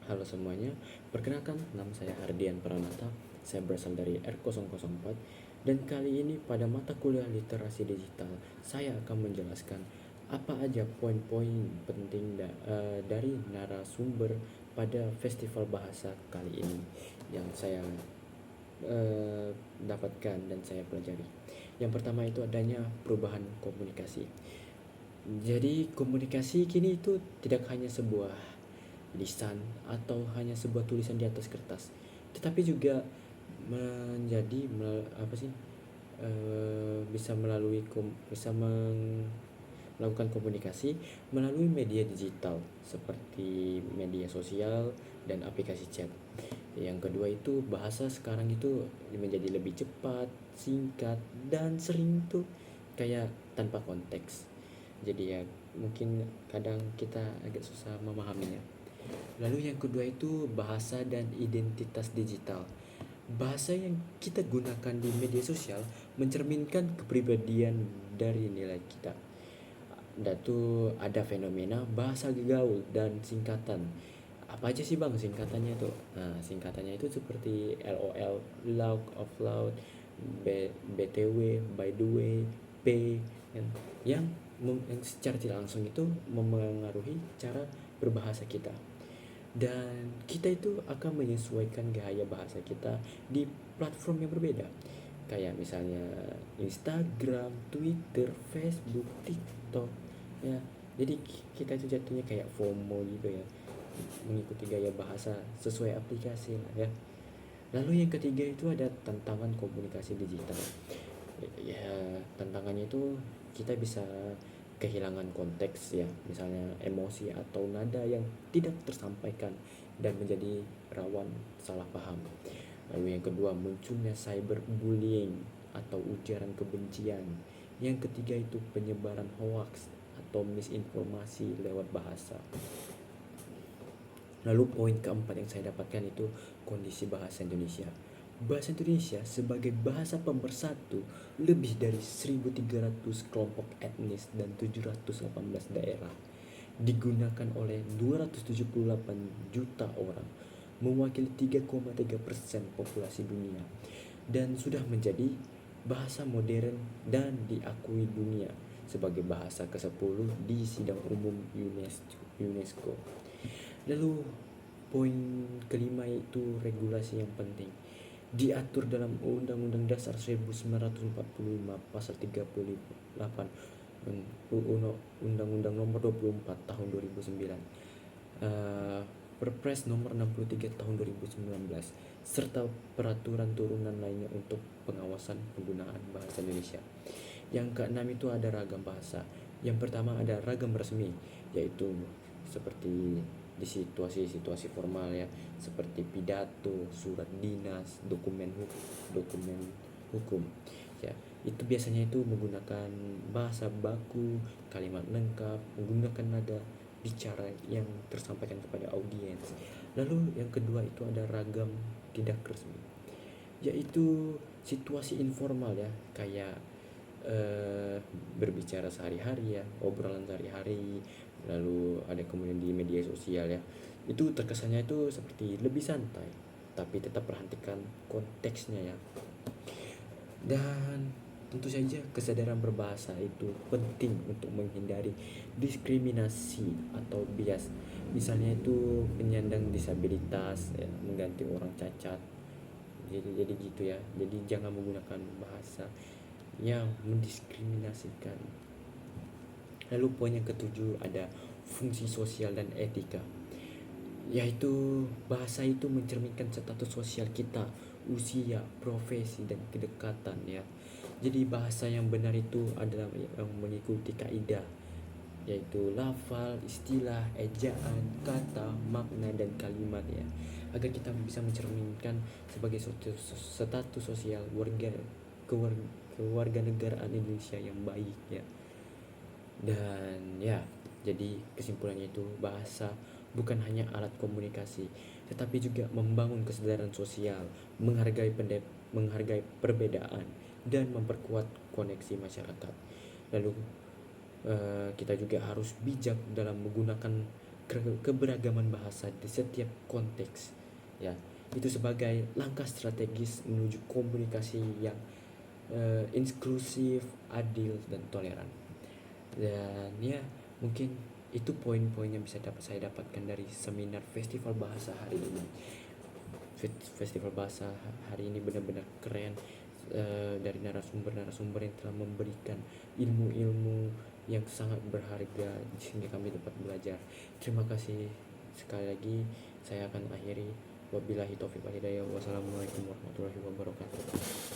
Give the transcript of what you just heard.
Halo semuanya, perkenalkan nama saya Ardian Pranata. Saya berasal dari R004 dan kali ini pada mata kuliah literasi digital saya akan menjelaskan apa aja poin-poin penting dari narasumber pada festival bahasa kali ini yang saya dapatkan dan saya pelajari. Yang pertama itu adanya perubahan komunikasi. Jadi komunikasi kini itu tidak hanya sebuah lisan atau hanya sebuah tulisan di atas kertas, tetapi juga menjadi apa sih bisa melakukan komunikasi melalui media digital seperti media sosial dan aplikasi chat. Yang kedua itu bahasa sekarang itu menjadi lebih cepat, singkat, dan sering tuh kayak tanpa konteks. Jadi ya mungkin kadang kita agak susah memahaminya. Lalu yang kedua itu bahasa dan identitas digital. Bahasa yang kita gunakan di media sosial mencerminkan kepribadian dari nilai kita. Dan tuh ada fenomena bahasa gaul dan singkatan. Apa aja sih bang singkatannya tuh? Nah singkatannya itu seperti LOL, loud of loud, BTW, by the way, P, yang yang, yang secara tidak langsung itu memengaruhi cara berbahasa kita. Dan kita itu akan menyesuaikan gaya bahasa kita di platform yang berbeda, kayak misalnya Instagram, Twitter, Facebook, TikTok ya. Jadi kita itu jatuhnya kayak FOMO gitu ya, mengikuti gaya bahasa sesuai aplikasi lah ya. Lalu yang ketiga itu ada tantangan komunikasi digital. Ya tantangannya itu kita bisa kehilangan konteks ya, misalnya emosi atau nada yang tidak tersampaikan dan menjadi rawan salah paham. Lalu yang kedua munculnya cyberbullying atau ujaran kebencian. Yang ketiga itu penyebaran hoax atau misinformasi lewat bahasa. Lalu poin keempat yang saya dapatkan itu kondisi bahasa Indonesia. Bahasa Indonesia sebagai bahasa pemersatu lebih dari 1.300 kelompok etnis dan 718 daerah. Digunakan oleh 278 juta orang, mewakili 3,3% populasi dunia, dan sudah menjadi bahasa modern dan diakui dunia sebagai bahasa ke-10 di sidang umum UNESCO. Lalu poin kelima itu regulasi yang penting. Diatur dalam Undang-Undang Dasar 1945 pasal 38, Undang-Undang Nomor 24 tahun 2009, Perpres Nomor 63 tahun 2019, serta peraturan turunan lainnya untuk pengawasan penggunaan bahasa Indonesia. Yang keenam itu ada ragam bahasa. Yang pertama ada ragam resmi, yaitu seperti di situasi-situasi formal ya, seperti pidato, surat dinas, dokumen hukum ya. Itu biasanya itu menggunakan bahasa baku, kalimat lengkap, menggunakan nada bicara yang tersampaikan kepada audiens. Lalu yang kedua itu ada ragam tidak resmi, yaitu situasi informal ya, kayak berbicara sehari-hari ya, obrolan sehari-hari. Lalu ada kemudian di media sosial ya, itu terkesannya itu seperti lebih santai, tapi tetap perhatikan konteksnya ya. Dan tentu saja kesadaran berbahasa itu penting untuk menghindari diskriminasi atau bias. Misalnya itu penyandang disabilitas ya, mengganti orang cacat. Jadi gitu ya. Jadi jangan menggunakan bahasa yang mendiskriminasikan. Lalu poin yang ketujuh ada fungsi sosial dan etika, yaitu bahasa itu mencerminkan status sosial kita, usia, profesi, dan kedekatan ya. Jadi bahasa yang benar itu adalah yang mengikuti kaidah, yaitu lafal, istilah, ejaan, kata, makna, dan kalimat ya, agar kita bisa mencerminkan sebagai status sosial kewarganegaraan Indonesia yang baik ya. Dan ya, jadi kesimpulannya itu bahasa bukan hanya alat komunikasi, tetapi juga membangun kesadaran sosial, menghargai perbedaan, dan memperkuat koneksi masyarakat. Lalu kita juga harus bijak dalam menggunakan keberagaman bahasa di setiap konteks, ya. Itu sebagai langkah strategis menuju komunikasi yang inklusif, adil, dan toleran. Dan ya, mungkin itu poin-poin yang bisa saya dapatkan dari seminar festival bahasa hari ini. Festival bahasa hari ini benar-benar keren, dari narasumber-narasumber yang telah memberikan ilmu-ilmu yang sangat berharga sehingga kami dapat belajar. Terima kasih sekali lagi. Saya akan akhiri. Wabillahi taufiq wal hidayah. Wassalamualaikum warahmatullahi wabarakatuh.